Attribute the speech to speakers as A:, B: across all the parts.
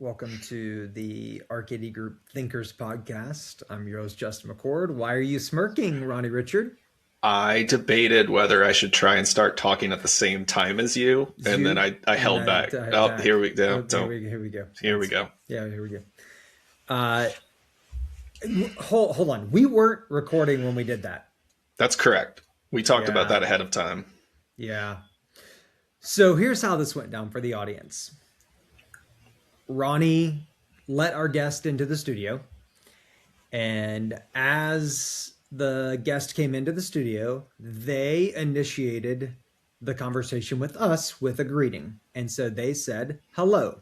A: Welcome to the RKD Group Thinkers Podcast. I'm your host, Justin McCord. Why are you smirking, Ronnie Richard?
B: I debated whether I should try and start talking at the same time as you, and then I held back. Oh, here we go.
A: Here we go.
B: Here we go.
A: Yeah, here we go. Hold on. We weren't recording when we did that.
B: That's correct. We talked about that ahead of time.
A: Yeah. So here's how this went down for the audience. Ronnie let our guest into the studio, and as the guest came into the studio, they initiated the conversation with us with a greeting. And so they said, hello.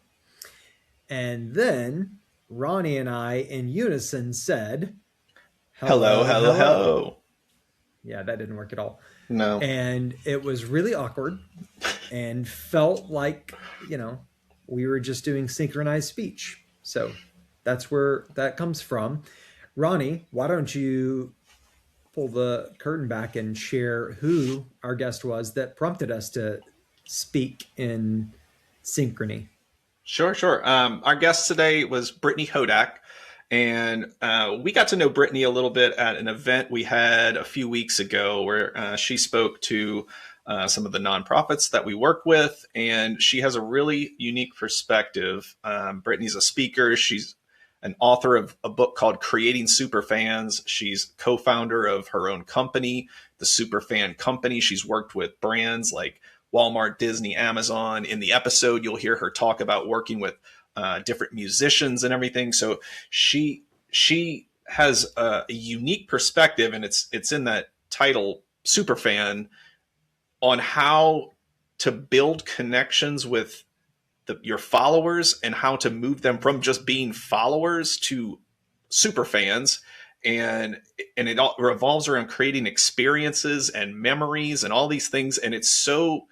A: And then Ronnie and I in unison said,
B: hello.
A: Yeah, that didn't work at all.
B: No.
A: And it was really awkward and felt like, we were just doing synchronized speech. So that's where that comes from. Ronnie, why don't you pull the curtain back and share who our guest was that prompted us to speak in synchrony?
B: Sure. Our guest today was Brittany Hodak. And we got to know Brittany a little bit at an event we had a few weeks ago where she spoke to some of the nonprofits that we work with. And she has a really unique perspective. Brittany's a speaker. She's an author of a book called Creating Superfans. She's co-founder of her own company, the Superfan Company. She's worked with brands like Walmart, Disney, Amazon. In the episode, you'll hear her talk about working with different musicians and everything. So she has a unique perspective, and it's in that title, Superfan, on how to build connections with your followers and how to move them from just being followers to super fans. And it all revolves around creating experiences and memories and all these things. And it's so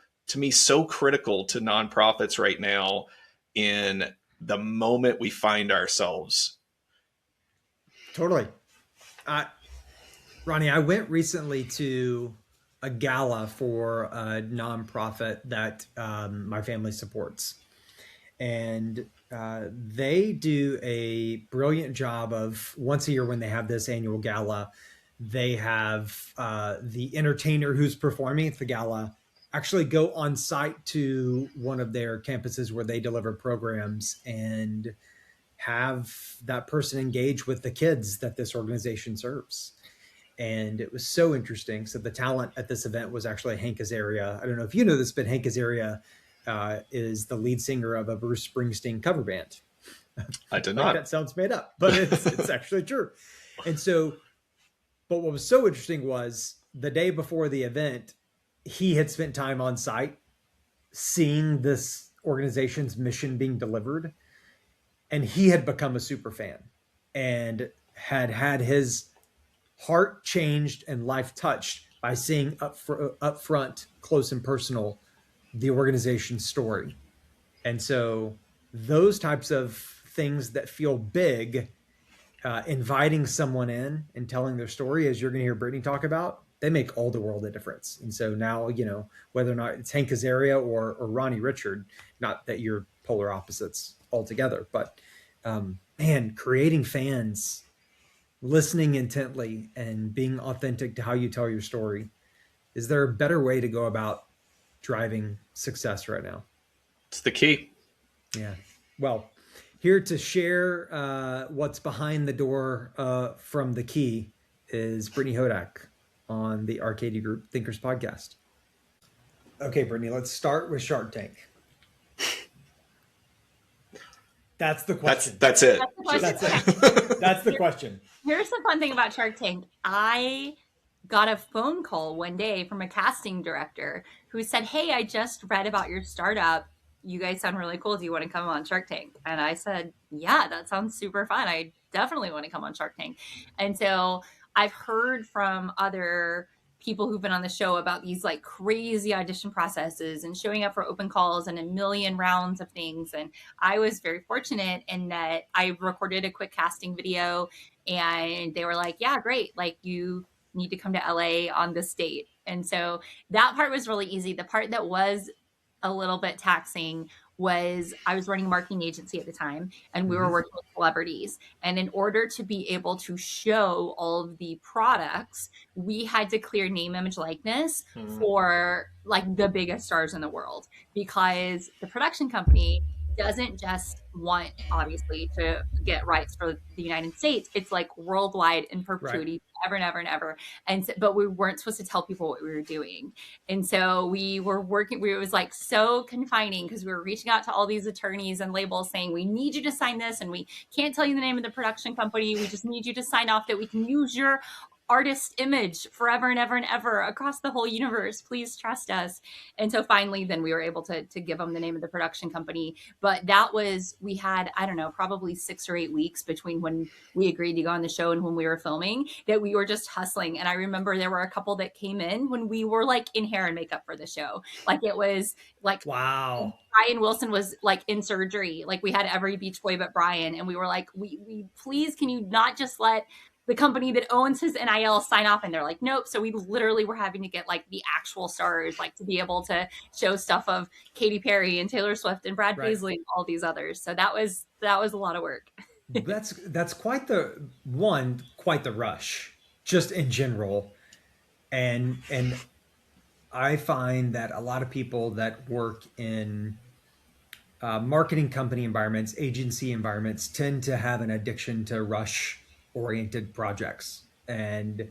B: critical to nonprofits right now in the moment we find ourselves.
A: Totally. Ronnie, I went recently to a gala for a nonprofit that my family supports. And they do a brilliant job of once a year when they have this annual gala, they have the entertainer who's performing at the gala actually go on site to one of their campuses where they deliver programs and have that person engage with the kids that this organization serves. And it was so interesting. So the talent at this event was actually Hank Azaria. I don't know if you know this, but Hank Azaria is the lead singer of a Bruce Springsteen cover band.
B: I did not.
A: That sounds made up, but it's actually true. And so, but what was so interesting was the day before the event, he had spent time on site seeing this organization's mission being delivered. And he had become a super fan and had his heart changed and life touched by seeing up front, close and personal, the organization's story. And so those types of things that feel big, inviting someone in and telling their story, as you're going to hear Brittany talk about, they make all the world a difference. And so now, whether or not it's Hank Azaria or Ronnie Richard, not that you're polar opposites altogether, but creating fans, listening intently and being authentic to how you tell your story. Is there a better way to go about driving success right now?
B: It's the key.
A: Yeah. Well, here to share what's behind the door from the key is Brittany Hodak on the RKD Group Thinkers Podcast. Okay, Brittany, let's start with Shark Tank. That's the question.
B: That's it.
A: That's the question.
C: Here's the fun thing about Shark Tank. I got a phone call one day from a casting director who said, "Hey, I just read about your startup. You guys sound really cool. Do you want to come on Shark Tank?" And I said, "Yeah, that sounds super fun. I definitely want to come on Shark Tank." And so I've heard from other people who've been on the show about these like crazy audition processes and showing up for open calls and a million rounds of things. And I was very fortunate in that I recorded a quick casting video and they were like, "Yeah, great. Like you need to come to LA on this date." And so that part was really easy. The part that was a little bit taxing was I was running a marketing agency at the time, and we were
A: Mhm.
C: working with celebrities. And in order to be able to show all of the products, we had to clear name, image, likeness
B: Mm.
C: for like the biggest stars in the world, because the production company doesn't just want, obviously, to get rights for the United States. It's like worldwide in
A: Right.
C: perpetuity, ever and ever and ever. And so, but we weren't supposed to tell people what we were doing. And so we were working, it was like so confining, because we were reaching out to all these attorneys and labels saying, we need you to sign this, and we can't tell you the name of the production company. We just need you to sign off that we can use your artist image forever and ever and ever across the whole universe. Please trust us. And so finally, then we were able to give them the name of the production company. But that was, we had, I don't know, probably 6 or 8 weeks between when we agreed to go on the show and when we were filming, that we were just hustling. And I remember there were a couple that came in when we were like in hair and makeup for the show. Like it was like,
A: Wow.
C: Brian Wilson was like in surgery. Like we had every Beach Boy but Brian. And we were like, we please, can you not just let the company that owns his NIL sign off? And they're like, nope. So we literally were having to get like the actual stars, like to be able to show stuff of Katy Perry and Taylor Swift and Brad
A: Right.
C: Paisley and all these others. So that was a lot of work.
A: That's quite the rush, just in general. And I find that a lot of people that work in marketing company environments, agency environments, tend to have an addiction to rush oriented projects. And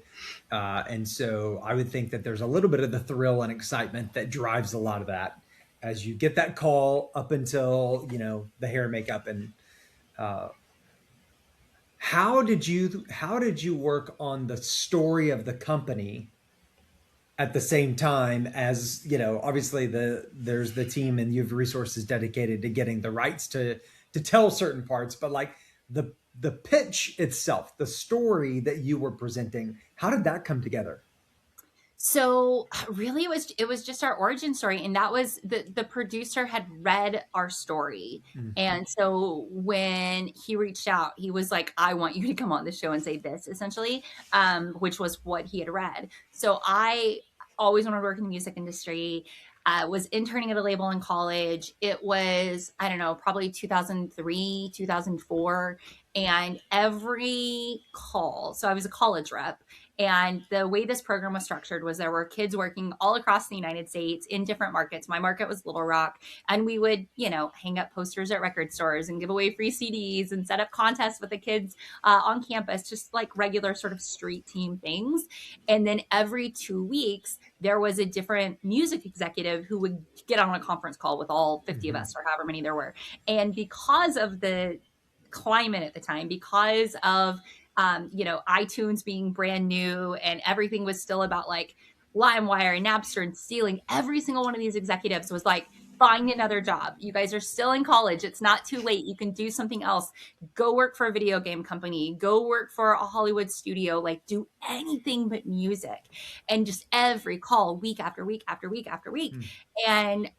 A: so I would think that there's a little bit of the thrill and excitement that drives a lot of that as you get that call up until, the hair and makeup. And how did you work on the story of the company at the same time as, obviously there's the team and you have resources dedicated to getting the rights to tell certain parts, but like the pitch itself, the story that you were presenting, how did that come together?
C: So really it was just our origin story, and that was the producer had read our story.
A: Mm.
C: And so when he reached out, he was like, I want you to come on the show and say this, essentially, which was what he had read. So I always wanted to work in the music industry. Was interning at a label in college. It was, I don't know, probably 2003, 2004. And every call, so I was a college rep, and the way this program was structured was there were kids working all across the United States in different markets. My market was Little Rock. And we would, hang up posters at record stores and give away free CDs and set up contests with the kids on campus, just like regular sort of street team things. And then every 2 weeks, there was a different music executive who would get on a conference call with all 50 of us, or however many there were. And because of the climate at the time, because of iTunes being brand new and everything was still about like LimeWire and Napster and stealing, every single one of these executives was like, find another job. You guys are still in college. It's not too late. You can do something else. Go work for a video game company. Go work for a Hollywood studio. Like do anything but music. And just every call, week after week after week after week. And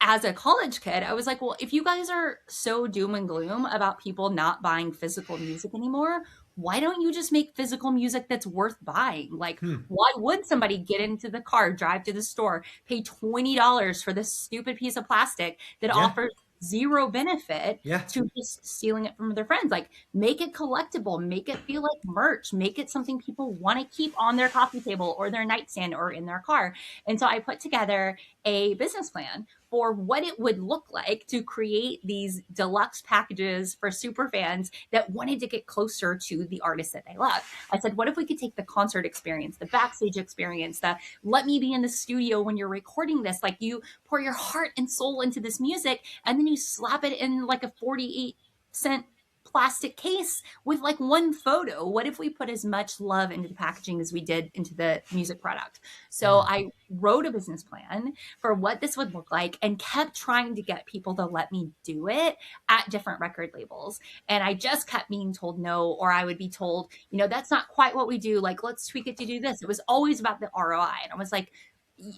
C: as a college kid, I was like, well, if you guys are so doom and gloom about people not buying physical music anymore, why don't you just make physical music that's worth buying? Like, why would somebody get into the car, drive to the store, pay $20 for this stupid piece of plastic that offers zero benefit to just stealing it from their friends? Like, make it collectible, make it feel like merch, make it something people want to keep on their coffee table or their nightstand or in their car. And so I put together a business plan for what it would look like to create these deluxe packages for super fans that wanted to get closer to the artists that they love. I said, what if we could take the concert experience, the backstage experience, the let me be in the studio when you're recording this, like you pour your heart and soul into this music, and then you slap it in like a 48-cent plastic case with like one photo. What if we put as much love into the packaging as we did into the music product? So I wrote a business plan for what this would look like and kept trying to get people to let me do it at different record labels. And I just kept being told no, or I would be told, that's not quite what we do. Like, let's tweak it to do this. It was always about the ROI. And I was like,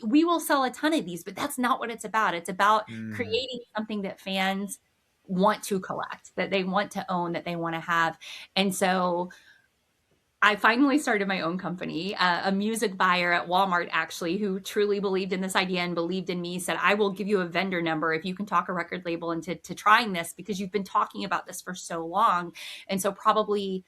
C: we will sell a ton of these, but that's not what it's about. It's about creating something that fans want to collect, that they want to own, that they want to have. And so I finally started my own company. A music buyer at Walmart, actually, who truly believed in this idea and believed in me, said, I will give you a vendor number if you can talk a record label into trying this, because you've been talking about this for so long. And so probably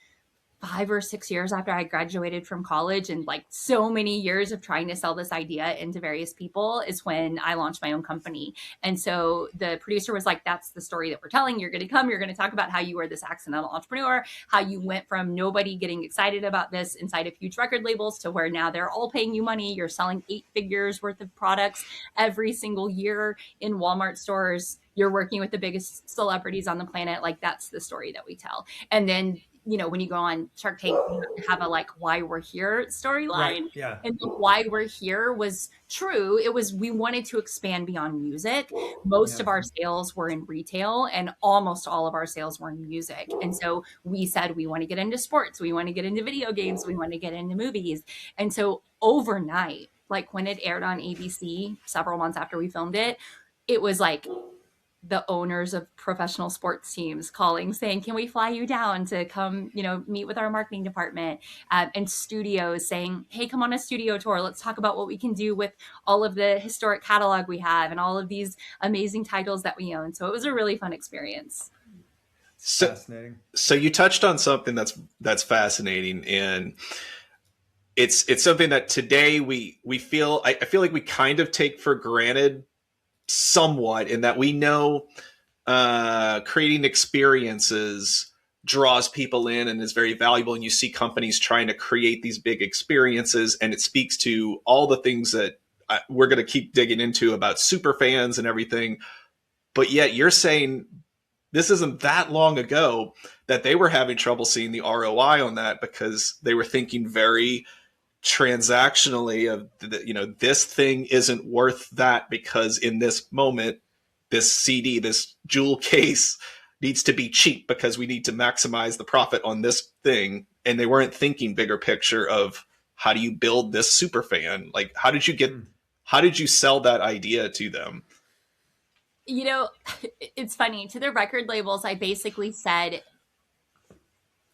C: 5 or 6 years after I graduated from college, and like so many years of trying to sell this idea into various people, is when I launched my own company. And so the producer was like, that's the story that we're telling. You're going to come, you're going to talk about how you were this accidental entrepreneur, how you went from nobody getting excited about this inside of huge record labels to where now they're all paying you money. You're selling 8 figures worth of products every single year in Walmart stores. You're working with the biggest celebrities on the planet. Like, that's the story that we tell. And then, you know, when you go on Shark Tank, you have a like why we're here storyline.
A: Right, yeah.
C: And the why we're here was true. It was, we wanted to expand beyond music. Most of our sales were in retail, and almost all of our sales were in music. And so we said, we want to get into sports. We want to get into video games. We want to get into movies. And so overnight, like when it aired on ABC several months after we filmed it, it was like the owners of professional sports teams calling saying, can we fly you down to come, you know, meet with our marketing department, and studios saying, hey, come on a studio tour. Let's talk about what we can do with all of the historic catalog we have and all of these amazing titles that we own. So it was a really fun experience.
B: So,
A: Fascinating.
B: So you touched on something that's fascinating, and it's something that today I feel like we kind of take for granted somewhat, in that we know creating experiences draws people in and is very valuable. And you see companies trying to create these big experiences, and it speaks to all the things that we're going to keep digging into about Superfans and everything. But yet you're saying this isn't that long ago that they were having trouble seeing the ROI on that, because they were thinking very transactionally of, you know, this thing isn't worth that, because in this moment, this CD, this jewel case needs to be cheap because we need to maximize the profit on this thing. And they weren't thinking bigger picture of, how do you build this super fan? Like, how did you sell that idea to them?
C: You know, it's funny, to the record labels, I basically said,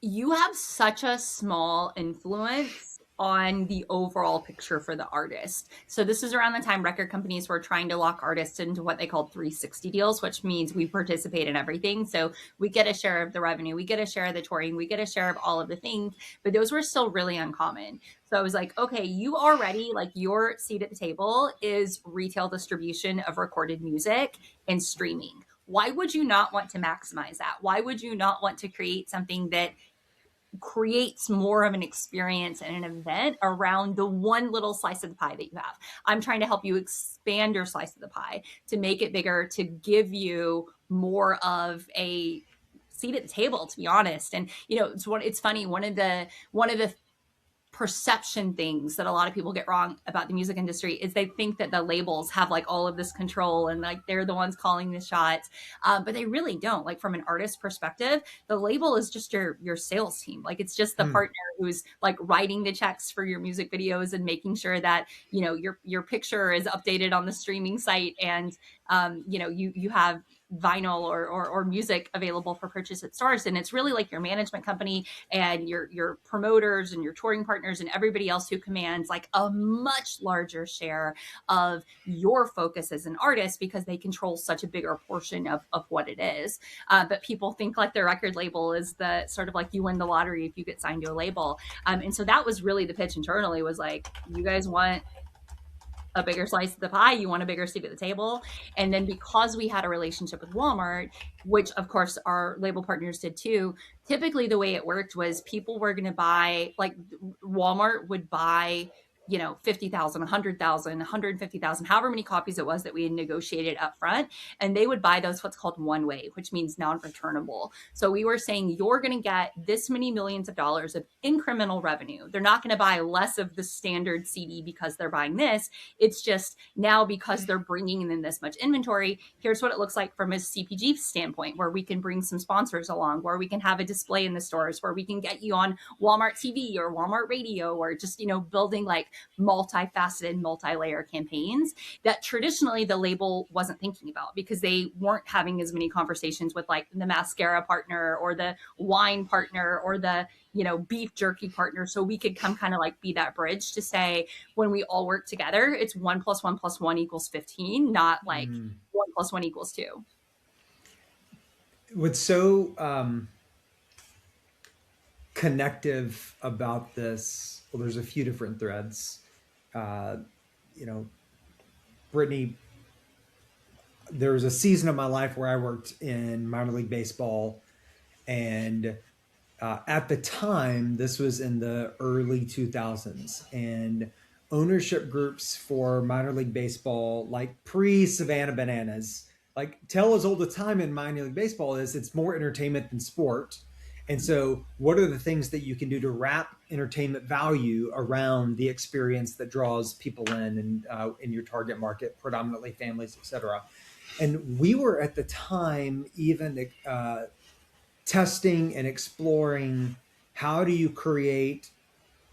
C: you have such a small influence on the overall picture for the artist. So this is around the time record companies were trying to lock artists into what they called 360 deals, which means we participate in everything. So we get a share of the revenue, we get a share of the touring, we get a share of all of the things, but those were still really uncommon. So I was like, okay, you already, like, your seat at the table is retail distribution of recorded music and streaming. Why would you not want to maximize that? Why would you not want to create something that creates more of an experience and an event around the one little slice of the pie that you have? I'm trying to help you expand your slice of the pie, to make it bigger, to give you more of a seat at the table, to be honest. And, you know, it's funny, one of the perception things that a lot of people get wrong about the music industry is they think that the labels have like all of this control and like they're the ones calling the shots, but they really don't. Like, from an artist perspective, the label is just your sales team. Like, it's just the partner who's like writing the checks for your music videos and making sure that, you know, your picture is updated on the streaming site, and you know, you have vinyl or music available for purchase at stores. And it's really like your management company and your promoters and your touring partners and everybody else who commands like a much larger share of your focus as an artist, because they control such a bigger portion of what it is. But people think like the record label is the sort of like, you win the lottery if you get signed to a label. And so that was really the pitch internally, was like, you guys want a bigger slice of the pie, you want a bigger seat at the table. And then because we had a relationship with Walmart, which of course our label partners did too, typically the way it worked was people were going to buy, like, Walmart would buy, you know, 50,000, 100,000, 150,000, however many copies it was that we had negotiated up front. And they would buy those what's called one way, which means non-returnable. So we were saying, you're going to get this many millions of dollars of incremental revenue. They're not going to buy less of the standard CD because they're buying this. It's just now, because they're bringing in this much inventory, here's what it looks like from a CPG standpoint, where we can bring some sponsors along, where we can have a display in the stores, where we can get you on Walmart TV or Walmart radio, or just, you know, building like multifaceted, multi-layer campaigns that traditionally the label wasn't thinking about because they weren't having as many conversations with like the mascara partner or the wine partner or the, you know, beef jerky partner. So we could come kind of like be that bridge to say, when we all work together, it's 1 + 1 + 1 = 15, not like 1 + 1 = 2.
A: What's so connective about this, well, there's a few different threads. You know, Brittany, there was a season of my life where I worked in minor league baseball, and at the time, this was in the early 2000s, and ownership groups for minor league baseball, like pre-Savannah Bananas, like tell as old a time in minor league baseball is it's more entertainment than sport. And so what are the things that you can do to wrap entertainment value around the experience that draws people in your target market, predominantly families, et cetera? And we were at the time even testing and exploring how do you create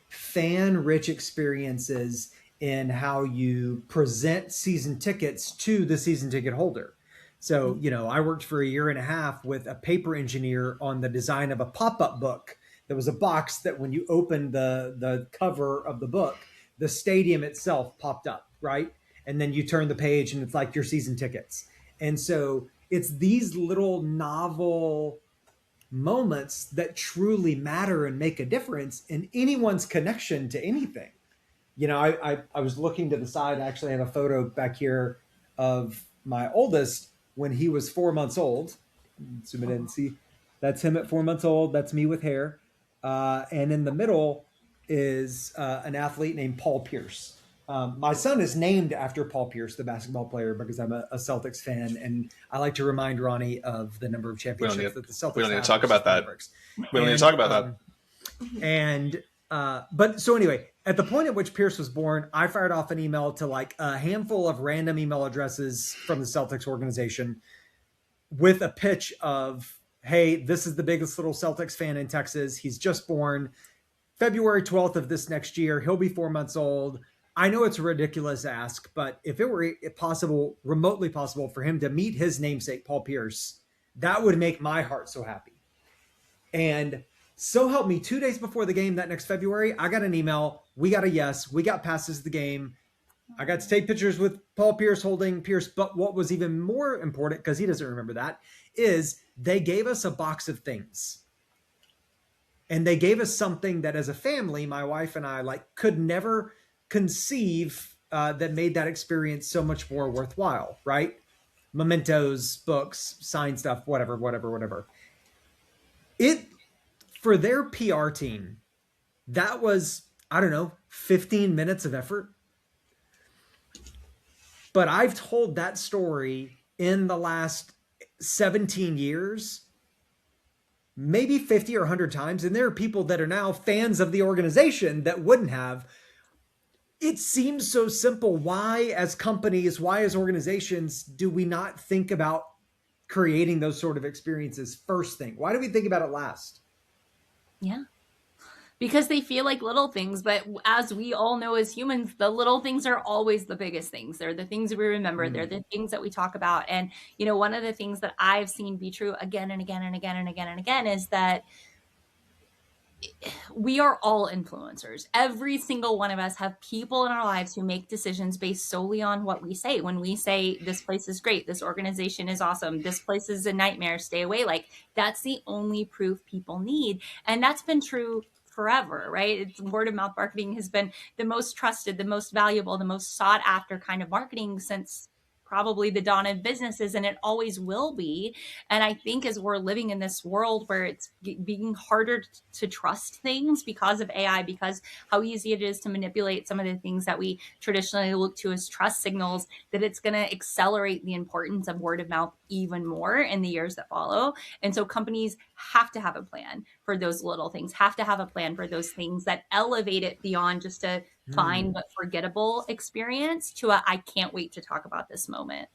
A: fan-rich experiences in how you present season tickets to the season ticket holder. So, you know, I worked for a year and a half with a paper engineer on the design of a pop-up book. There was a box that when you opened the cover of the book, the stadium itself popped up, right? And then you turn the page and it's like your season tickets. And so it's these little novel moments that truly matter and make a difference in anyone's connection to anything. You know, I was looking to the side. I actually have a photo back here of my oldest when he was 4 months old. Zoom in and see. That's him at 4 months old. That's me with hair. And in the middle is an athlete named Paul Pierce. My son is named after Paul Pierce, the basketball player, because I'm a Celtics fan, and I like to remind Ronnie of the number of championships that the Celtics have.
B: We don't need to talk about that. We don't need to talk about that.
A: And but so anyway, at the point at which Pierce was born, I fired off an email to like a handful of random email addresses from the Celtics organization with a pitch of, hey, this is the biggest little Celtics fan in Texas. He's just born February 12th of this next year. He'll be 4 months old. I know it's a ridiculous ask, but if it were possible, remotely possible for him to meet his namesake, Paul Pierce, that would make my heart so happy. And so help me, 2 days before the game that next February, I got an email. We got a yes. We got passes to the game. I got to take pictures with Paul Pierce holding Pierce. But what was even more important, because he doesn't remember that, is they gave us a box of things. And they gave us something that as a family, my wife and I like could never conceive that made that experience so much more worthwhile, right? Mementos, books, signed stuff, whatever. It, for their PR team, that was, I don't know, 15 minutes of effort. But I've told that story in the last 17 years, maybe 50 or 100 times. And there are people that are now fans of the organization that wouldn't have. It seems so simple. Why, as companies, why, as organizations, do we not think about creating those sort of experiences first thing? Why do we think about it last?
C: Yeah. Because they feel like little things, but as we all know as humans, the little things are always the biggest things. They're the things we remember. They're the things that we talk about. And, you know, one of the things that I've seen be true again and again and again and again and again is that we are all influencers. Every single one of us have people in our lives who make decisions based solely on what we say. When we say this place is great, this organization is awesome, this place is a nightmare, stay away, like that's the only proof people need. And that's been true forever, right? It's word of mouth marketing has been the most trusted, the most valuable, the most sought after kind of marketing since probably the dawn of businesses, and it always will be. And I think as we're living in this world where it's being harder to trust things because of AI, because how easy it is to manipulate some of the things that we traditionally look to as trust signals, that it's going to accelerate the importance of word of mouth even more in the years that follow. And so companies have to have a plan for those little things, have to have a plan for those things that elevate it beyond just a fine but forgettable experience to a I can't wait to talk about this moment.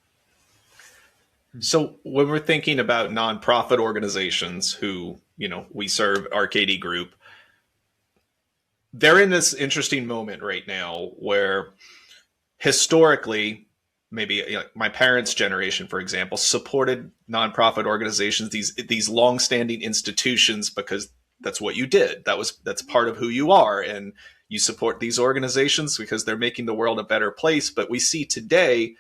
B: So when we're thinking about nonprofit organizations who, you know, we serve RKD Group, they're in this interesting moment right now where historically, maybe my parents' generation, for example, supported nonprofit organizations, these longstanding institutions, because that's what you did. That's part of who you are, and you support these organizations because they're making the world a better place. But we see today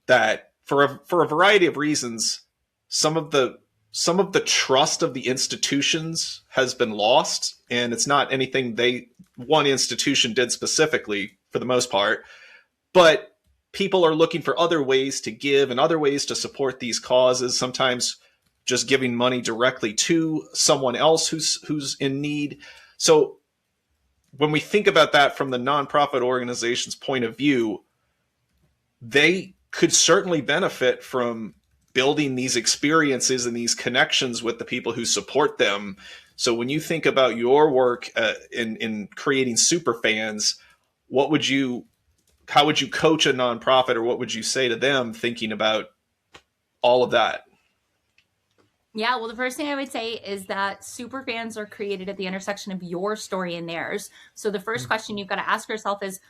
B: that for a variety of reasons, some of the some of the trust of the institutions has been lost, and it's not anything they one institution did specifically for the most part, but people are looking for other ways to give and other ways to support these causes, sometimes just giving money directly to someone else who's in need. So when we think about that from the nonprofit organization's point of view, they could certainly benefit from building these experiences and these connections with the people who support them. So when you think about your work in creating Superfans, what would you how would you coach a nonprofit, or what would you say to them thinking about all of that?
C: Yeah, well, the first thing I would say is that super fans are created at the intersection of your story and theirs. So the first question you've got to ask yourself is,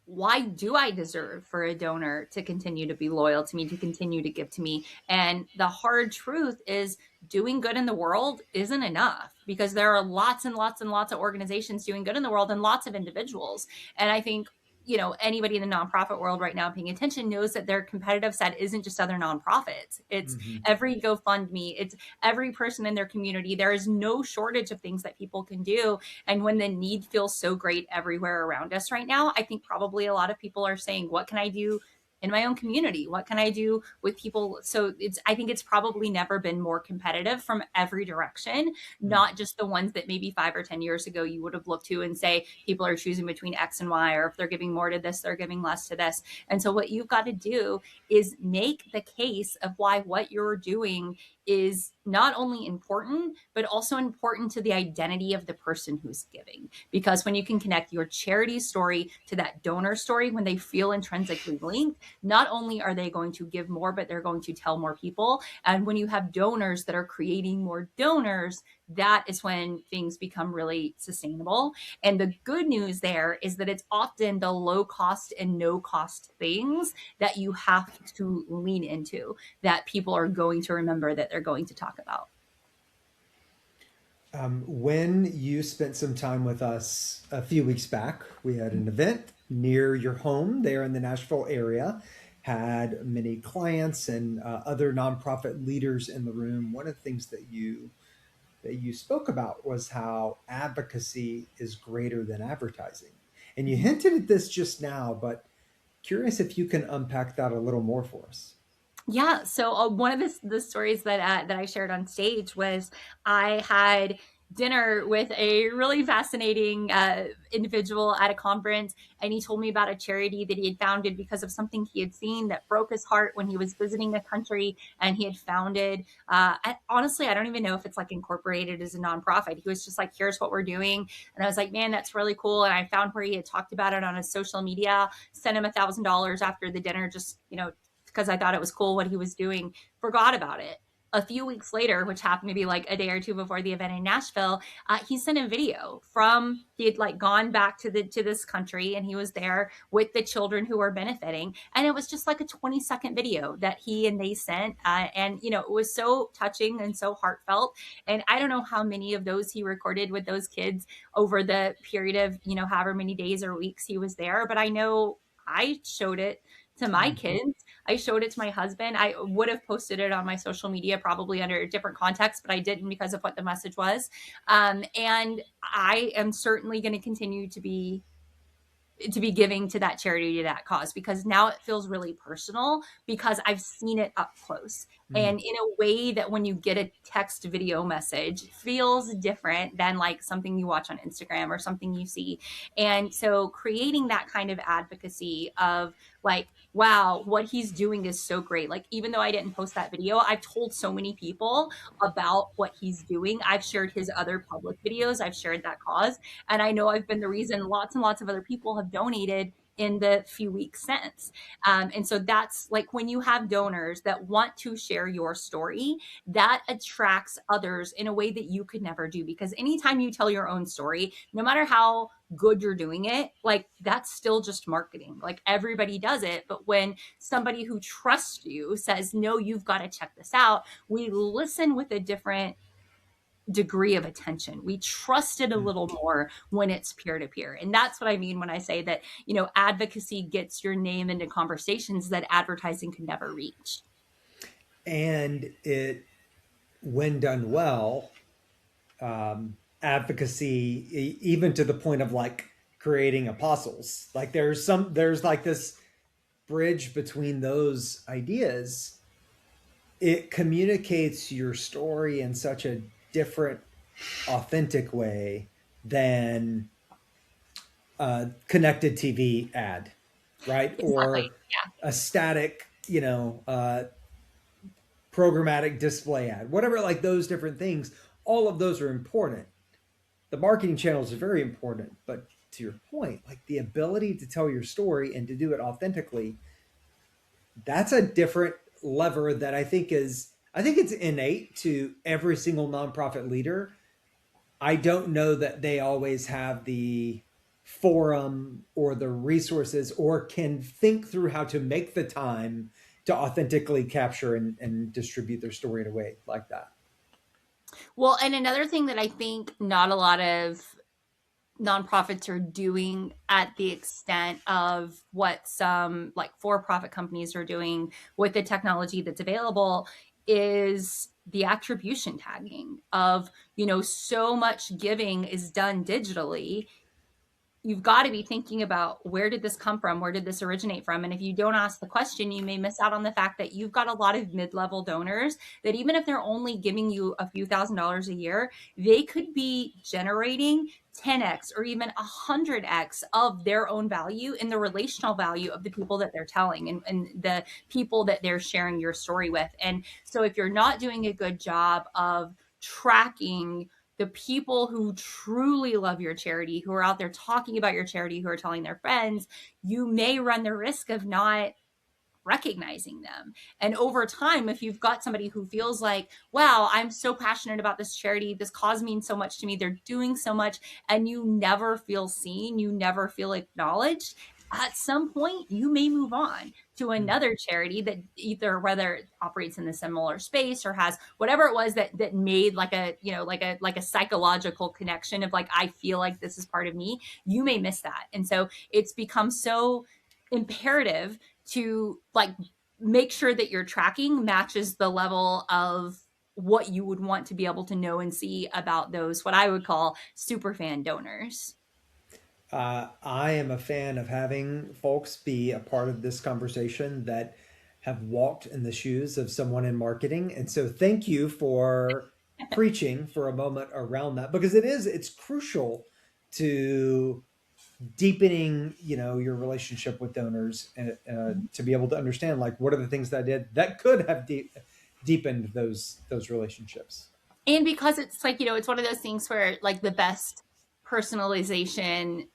C: why do I deserve for a donor to continue to be loyal to me, to continue to give to me? And the hard truth is doing good in the world isn't enough, because there are lots and lots and lots of organizations doing good in the world and lots of individuals. And I think, anybody in the nonprofit world right now paying attention knows that their competitive set isn't just other nonprofits. It's every GoFundMe, it's every person in their community. There is no shortage of things that people can do. And when the need feels so great everywhere around us right now, I think probably a lot of people are saying, what can I do in my own community? What can I do with people? So I think it's probably never been more competitive from every direction, not just the ones that maybe 5 or 10 years ago you would have looked to and say people are choosing between X and Y, or if they're giving more to this, they're giving less to this. And so what you've got to do is make the case of why what you're doing is not only important, but also important to the identity of the person who's giving. Because when you can connect your charity story to that donor story, when they feel intrinsically linked, not only are they going to give more, but they're going to tell more people. And when you have donors that are creating more donors, that is when things become really sustainable. And the good news there is that it's often the low cost and no cost things that you have to lean into, that people are going to remember, that they're going to talk about.
A: When you spent some time with us a few weeks back, we had an event near your home there in the Nashville area, had many clients and other nonprofit leaders in the room. One of the things that you spoke about was how advocacy is greater than advertising. And you hinted at this just now, but curious if you can unpack that a little more for us.
C: Yeah. So one of the stories that I shared on stage was I had dinner with a really fascinating individual at a conference, and he told me about a charity that he had founded because of something he had seen that broke his heart when he was visiting a country, and he had founded. Honestly, I don't even know if it's like incorporated as a nonprofit. He was just like, "Here's what we're doing," and I was like, "Man, that's really cool." And I found where he had talked about it on his social media. Sent him $1,000 after the dinner, just because I thought it was cool what he was doing. Forgot about it. A few weeks later, which happened to be like a day or two before the event in Nashville, he sent a video from he had like gone back to this country, and he was there with the children who were benefiting, and it was just like a 20-second video that he and they sent, and it was so touching and so heartfelt. And I don't know how many of those he recorded with those kids over the period of however many days or weeks he was there, but I know I showed it to my kids. I showed it to my husband. I would have posted it on my social media, probably under a different context, but I didn't because of what the message was. And I am certainly going to continue to be giving to that charity, to that cause, because now it feels really personal because I've seen it up close, and in a way that when you get a text video message feels different than like something you watch on Instagram or something you see. And so creating that kind of advocacy of like, wow, what he's doing is so great. Like, even though I didn't post that video, I've told so many people about what he's doing. I've shared his other public videos. I've shared that cause. And I know I've been the reason lots and lots of other people have donated in the few weeks since. And so that's like when you have donors that want to share your story, that attracts others in a way that you could never do. Because anytime you tell your own story, no matter how good you're doing it, like that's still just marketing. Like everybody does it. But when somebody who trusts you says, no, you've got to check this out, we listen with a different degree of attention. We trust it a little more when it's peer-to-peer. And that's what I mean when I say that, you know, advocacy gets your name into conversations that advertising could never reach.
A: And it, when done well, advocacy, even to the point of like creating apostles, like there's like this bridge between those ideas. It communicates your story in such a different, authentic way than a connected TV ad, right?
C: Exactly.
A: Or a static, programmatic display ad, whatever, like those different things. All of those are important. The marketing channels are very important, but to your point, like the ability to tell your story and to do it authentically, that's a different lever that I think it's innate to every single nonprofit leader. I don't know that they always have the forum or the resources or can think through how to make the time to authentically capture and distribute their story in a way like that.
C: Well, and another thing that I think not a lot of nonprofits are doing at the extent of what some like for-profit companies are doing with the technology that's available is the attribution tagging of, so much giving is done digitally. You've got to be thinking about, where did this come from? Where did this originate from? And if you don't ask the question, you may miss out on the fact that you've got a lot of mid-level donors that even if they're only giving you a few $1,000s a year, they could be generating 10x or even 100x of their own value in the relational value of the people that they're telling and the people that they're sharing your story with. And so if you're not doing a good job of tracking the people who truly love your charity, who are out there talking about your charity, who are telling their friends, you may run the risk of not recognizing them. And over time, if you've got somebody who feels like, wow, I'm so passionate about this charity, this cause means so much to me, they're doing so much, and you never feel seen, you never feel acknowledged, at some point you may move on to another charity that either whether it operates in a similar space or has whatever it was that made like a psychological connection of like, I feel like this is part of me. You may miss that. And so it's become so imperative to like make sure that your tracking matches the level of what you would want to be able to know and see about those, what I would call superfan donors.
A: I am a fan of having folks be a part of this conversation that have walked in the shoes of someone in marketing. And so thank you for preaching for a moment around that, because it's crucial to deepening, your relationship with donors and to be able to understand like, what are the things that I did that could have deepened those relationships.
C: And because it's like, it's one of those things where like the best personalization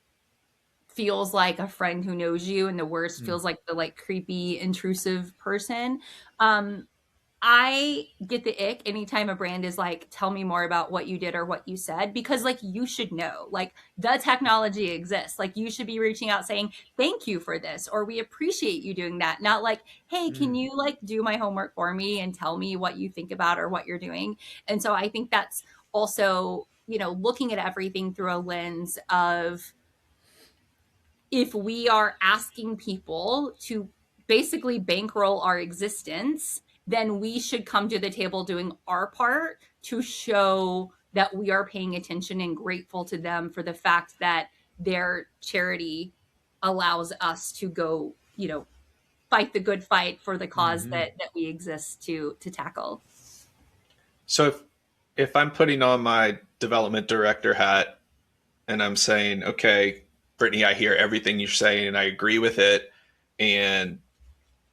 C: feels like a friend who knows you, and the worst feels like the like creepy, intrusive person. I get the ick anytime a brand is like, tell me more about what you did or what you said, because like you should know, like the technology exists. Like you should be reaching out saying, thank you for this, or we appreciate you doing that. Not like, hey, can you like do my homework for me and tell me what you think about or what you're doing? And so I think that's also, looking at everything through a lens of, if we are asking people to basically bankroll our existence, then we should come to the table doing our part to show that we are paying attention and grateful to them for the fact that their charity allows us to go, fight the good fight for the cause that we exist to tackle.
B: So if I'm putting on my development director hat and I'm saying, okay, Brittany, I hear everything you're saying and I agree with it, and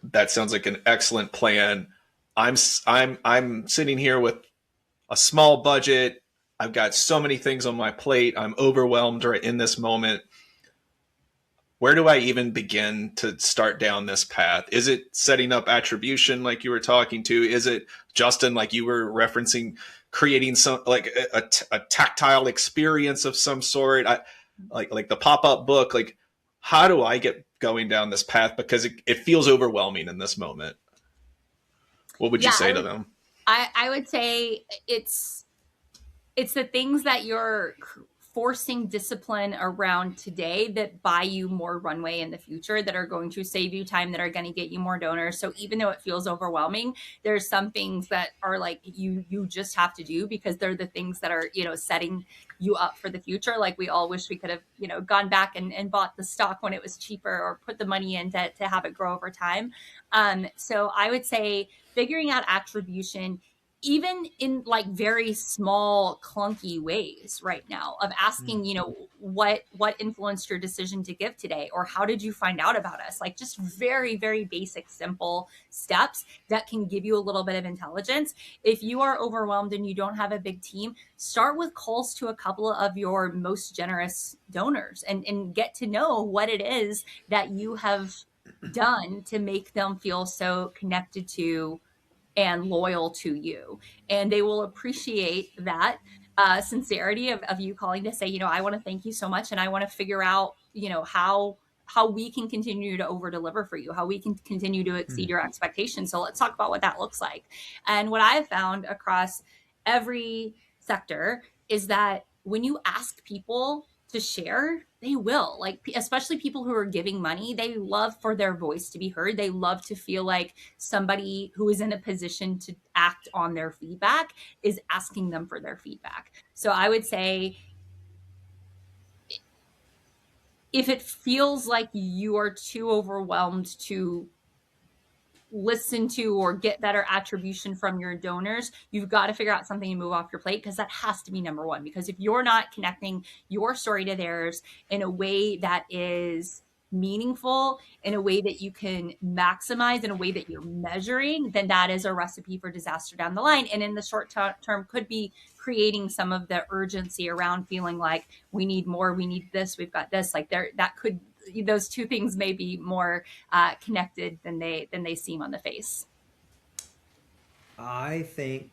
B: that sounds like an excellent plan. I'm sitting here with a small budget. I've got so many things on my plate. I'm overwhelmed right in this moment. where do I even begin to start down this path? Is it setting up attribution like you were talking to? Is it, Justin, like you were referencing, creating some like a tactile experience of some sort? Like the pop-up book, like how do I get going down this path? Because it feels overwhelming in this moment. What would you say to them?
C: I would say it's the things that you're forcing discipline around today that buy you more runway in the future, that are going to save you time, that are going to get you more donors. So even though it feels overwhelming, there's some things that are like you just have to do, because they're the things that are, setting you up for the future. Like we all wish we could have, gone back and bought the stock when it was cheaper, or put the money in to have it grow over time. So I would say figuring out attribution, even in like very small, clunky ways right now, of asking, what influenced your decision to give today, or how did you find out about us? Like just very, very basic, simple steps that can give you a little bit of intelligence. If you are overwhelmed and you don't have a big team, start with calls to a couple of your most generous donors and get to know what it is that you have done to make them feel so connected to and loyal to you. And they will appreciate that sincerity of you calling to say, I want to thank you so much, and I want to figure out, how we can continue to over deliver for you, how we can continue to exceed your expectations. So let's talk about what that looks like. And what I've found across every sector is that when you ask people to share, they will. Like, especially people who are giving money, they love for their voice to be heard. They love to feel like somebody who is in a position to act on their feedback is asking them for their feedback. So I would say, if it feels like you are too overwhelmed to listen to or get better attribution from your donors, you've got to figure out something to move off your plate, because that has to be number one. Because if you're not connecting your story to theirs in a way that is meaningful, in a way that you can maximize, in a way that you're measuring, then that is a recipe for disaster down the line. And in the short term could be creating some of the urgency around feeling like we need more, we need this, we've got this. Like those two things may be more connected than they seem on the face.
A: I think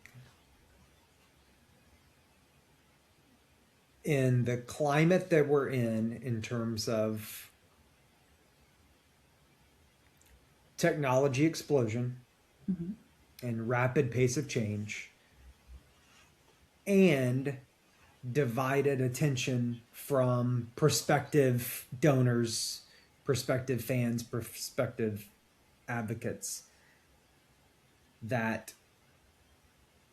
A: in the climate that we're in terms of technology explosion and rapid pace of change and divided attention from prospective donors, prospective fans, prospective advocates, that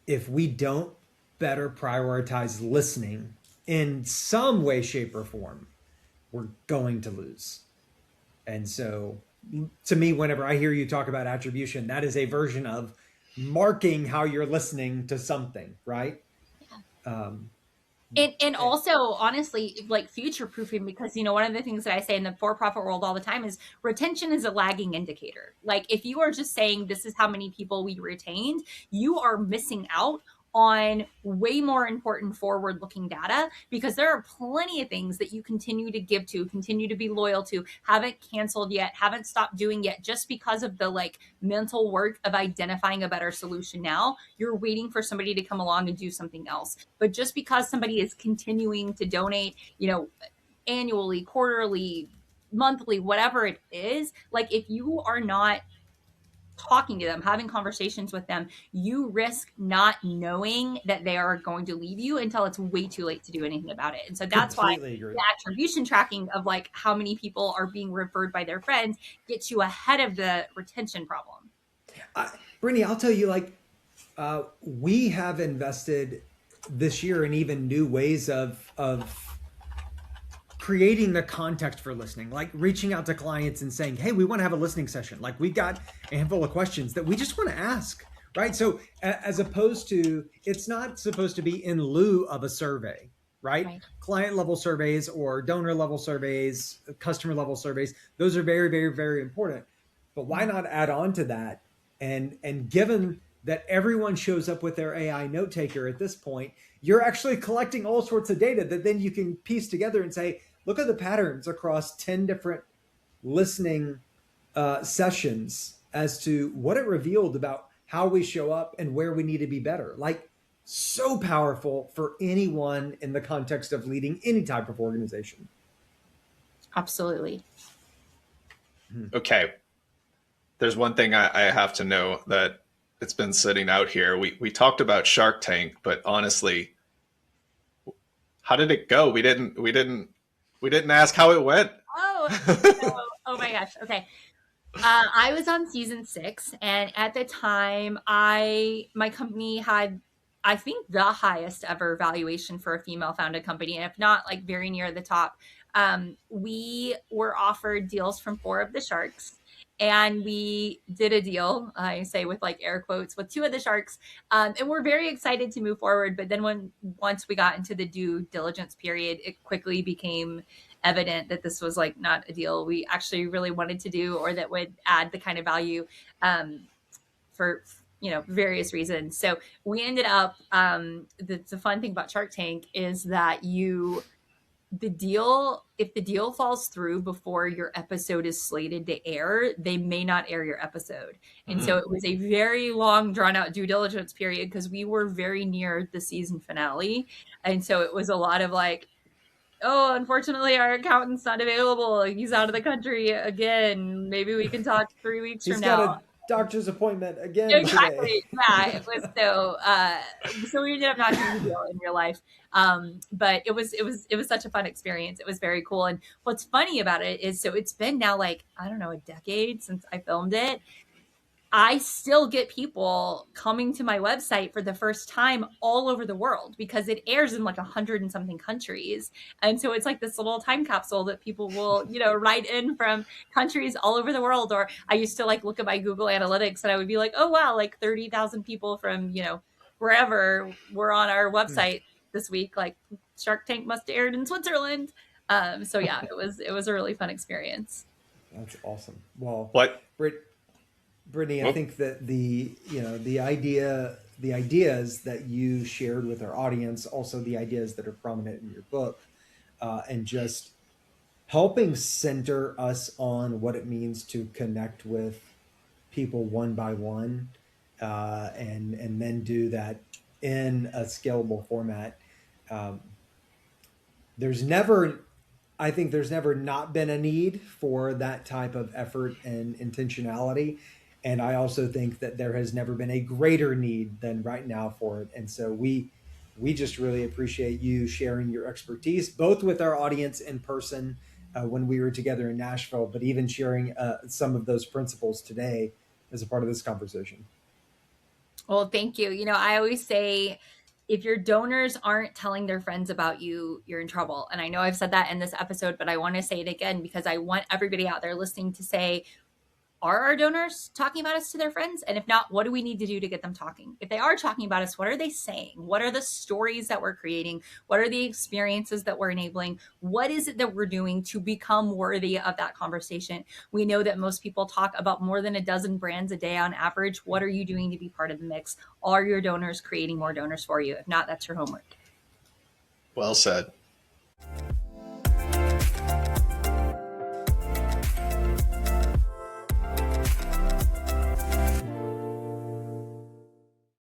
A: if we don't better prioritize listening in some way, shape, or form, we're going to lose. And so to me, whenever I hear you talk about attribution, that is a version of marking how you're listening to something, right? Yeah.
C: And also, honestly, like future proofing, because, one of the things that I say in the for-profit world all the time is retention is a lagging indicator. Like if you are just saying this is how many people we retained, you are missing out on way more important forward-looking data, because there are plenty of things that you continue to give to, continue to be loyal to, haven't canceled yet, haven't stopped doing yet, just because of the like mental work of identifying a better solution now. You're waiting for somebody to come along and do something else. But just because somebody is continuing to donate, annually, quarterly, monthly, whatever it is, like if you are not talking to them, having conversations with them, you risk not knowing that they are going to leave you until it's way too late to do anything about it. And so that's why the attribution tracking of like how many people are being referred by their friends gets you ahead of the retention problem.
A: Brittany, I'll tell you, we have invested this year in even new ways of creating the context for listening, like reaching out to clients and saying, hey, we want to have a listening session. Like we've got a handful of questions that we just want to ask, right? So as opposed to, it's not supposed to be in lieu of a survey, right? Client level surveys or donor level surveys, customer level surveys, those are very, very, very important. But why not add on to that? And given that everyone shows up with their AI note taker at this point, you're actually collecting all sorts of data that then you can piece together and say, look at the patterns across 10 different listening sessions as to what it revealed about how we show up and where we need to be better. Like, so powerful for anyone in the context of leading any type of organization.
C: Absolutely.
B: Okay. There's one thing I have to know that it's been sitting out here. We talked about Shark Tank, but honestly, how did it go? We didn't ask how it went.
C: Oh my gosh. Okay. I was on season 6, and at the time, my company had, I think, the highest ever valuation for a female founded company, and if not, like very near the top. We were offered deals from 4 of the sharks, and we did a deal, I say with like air quotes, with 2 of the sharks, and we're very excited to move forward. But then once we got into the due diligence period, it quickly became evident that this was like not a deal we actually really wanted to do, or that would add the kind of value for various reasons. So we ended up the fun thing about Shark Tank is that if the deal falls through before your episode is slated to air, they may not air your episode. And so it was a very long, drawn out due diligence period because we were very near the season finale. And so it was a lot of like, oh, unfortunately, our accountant's not available. He's out of the country again. Maybe we can talk 3 weeks from now.
A: He's got a doctor's appointment again
C: Exactly.
A: today.
C: Yeah, it was so we ended up not doing the deal in real life. But it was such a fun experience. It was very cool. And what's funny about it is, so it's been now like, I don't know, a decade since I filmed it. I still get people coming to my website for the first time all over the world because it airs in like 100 and something countries. And so it's like this little time capsule that people will, write in from countries all over the world. Or I used to like look at my Google Analytics and I would be like, oh, wow, like 30,000 people from, wherever were on our website this week. Like Shark Tank must have aired in Switzerland. So yeah, it was a really fun experience.
A: That's awesome. Well,
B: What?
A: Brittany, I think that the ideas that you shared with our audience, also the ideas that are prominent in your book, and just helping center us on what it means to connect with people one by one, and then do that in a scalable format. I think there's never not been a need for that type of effort and intentionality. And I also think that there has never been a greater need than right now for it. And so we just really appreciate you sharing your expertise, both with our audience in person when we were together in Nashville, but even sharing some of those principles today as a part of this conversation.
C: Well, thank you. I always say, if your donors aren't telling their friends about you, you're in trouble. And I know I've said that in this episode, but I want to say it again because I want everybody out there listening to say, are our donors talking about us to their friends? And if not, what do we need to do to get them talking? If they are talking about us, what are they saying? What are the stories that we're creating? What are the experiences that we're enabling? What is it that we're doing to become worthy of that conversation? We know that most people talk about more than a dozen brands a day on average. What are you doing to be part of the mix? Are your donors creating more donors for you? If not, that's your homework.
B: Well said.